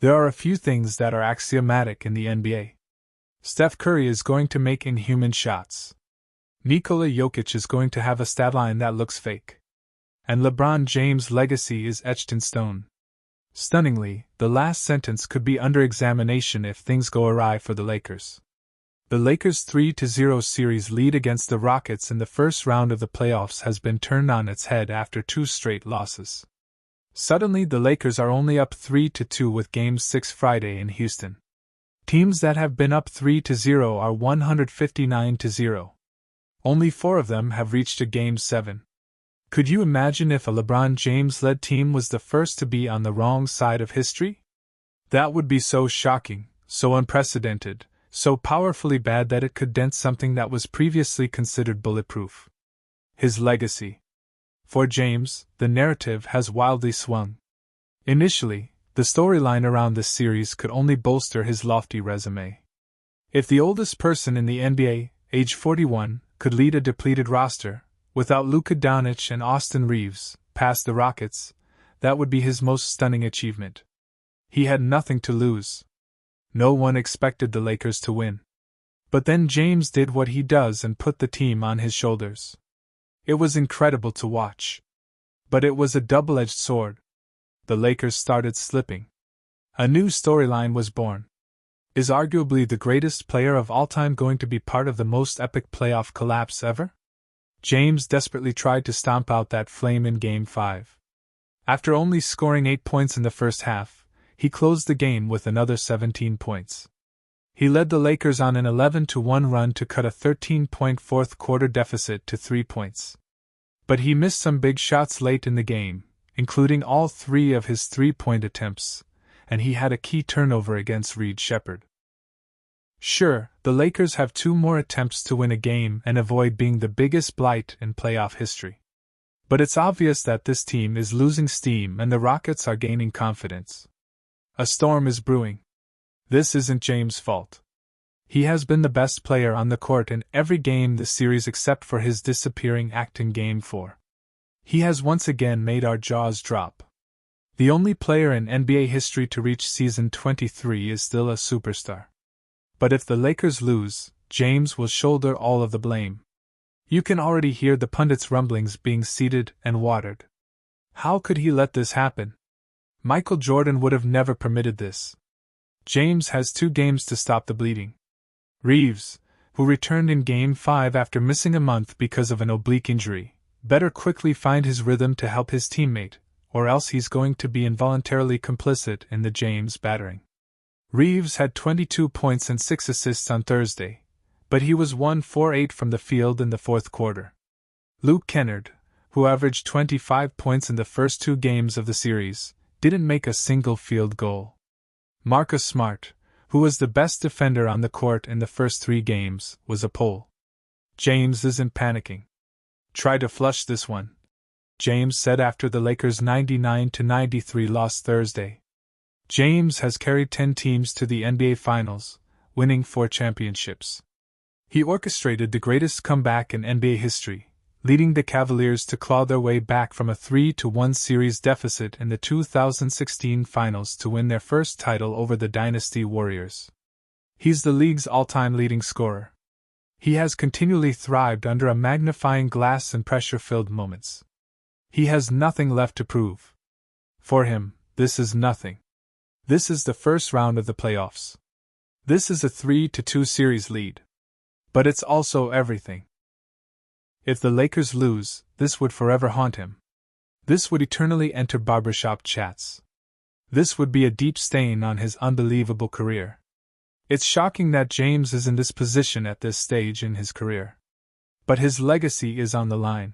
There are a few things that are axiomatic in the NBA. Steph Curry is going to make inhuman shots. Nikola Jokic is going to have a stat line that looks fake. And LeBron James' legacy is etched in stone. Stunningly, the last sentence could be under examination if things go awry for the Lakers. The Lakers' 3-0 series lead against the Rockets in the first round of the playoffs has been turned on its head after 2 straight losses. Suddenly, the Lakers are only up 3-2 with Game 6 Friday in Houston. Teams that have been up 3-0 are 159-0. Only 4 of them have reached a Game 7. Could you imagine if a LeBron James-led team was the first to be on the wrong side of history? That would be so shocking, so unprecedented, so powerfully bad that it could dent something that was previously considered bulletproof. His legacy. For James, the narrative has wildly swung. Initially, the storyline around this series could only bolster his lofty resume. If the oldest person in the NBA, age 41, could lead a depleted roster, without Luka Doncic and Austin Reeves, past the Rockets, that would be his most stunning achievement. He had nothing to lose. No one expected the Lakers to win. But then James did what he does and put the team on his shoulders. It was incredible to watch. But it was a double-edged sword. The Lakers started slipping. A new storyline was born. Is arguably the greatest player of all time going to be part of the most epic playoff collapse ever? James desperately tried to stomp out that flame in Game 5. After only scoring 8 points in the first half, he closed the game with another 17 points. He led the Lakers on an 11-1 run to cut a 13-point fourth-quarter deficit to 3 points. But he missed some big shots late in the game, including all 3 of his 3-point attempts, and he had a key turnover against Reed Sheppard. Sure, the Lakers have 2 more attempts to win a game and avoid being the biggest blight in playoff history. But it's obvious that this team is losing steam and the Rockets are gaining confidence. A storm is brewing. This isn't James' fault. He has been the best player on the court in every game this series except for his disappearing act in Game 4. He has once again made our jaws drop. The only player in NBA history to reach season 23 is still a superstar. But if the Lakers lose, James will shoulder all of the blame. You can already hear the pundits' rumblings being seeded and watered. How could he let this happen? Michael Jordan would have never permitted this. James has 2 games to stop the bleeding. Reeves, who returned in Game 5 after missing a month because of an oblique injury, better quickly find his rhythm to help his teammate, or else he's going to be involuntarily complicit in the James battering. Reeves had 22 points and 6 assists on Thursday, but he was 1-for-8 from the field in the fourth quarter. Luke Kennard, who averaged 25 points in the first 2 games of the series, didn't make a single field goal. Marcus Smart, who was the best defender on the court in the first 3 games, was a pole. James isn't panicking. Try to flush this one, James said after the Lakers' 99-93 loss Thursday. James has carried 10 teams to the NBA Finals, winning 4 championships. He orchestrated the greatest comeback in NBA history, leading the Cavaliers to claw their way back from a 3-1 series deficit in the 2016 Finals to win their first title over the Dynasty Warriors. He's the league's all-time leading scorer. He has continually thrived under a magnifying glass and pressure-filled moments. He has nothing left to prove. For him, this is nothing. This is the first round of the playoffs. This is a 3-2 series lead. But it's also everything. If the Lakers lose, this would forever haunt him. This would eternally enter barbershop chats. This would be a deep stain on his unbelievable career. It's shocking that James is in this position at this stage in his career. But his legacy is on the line.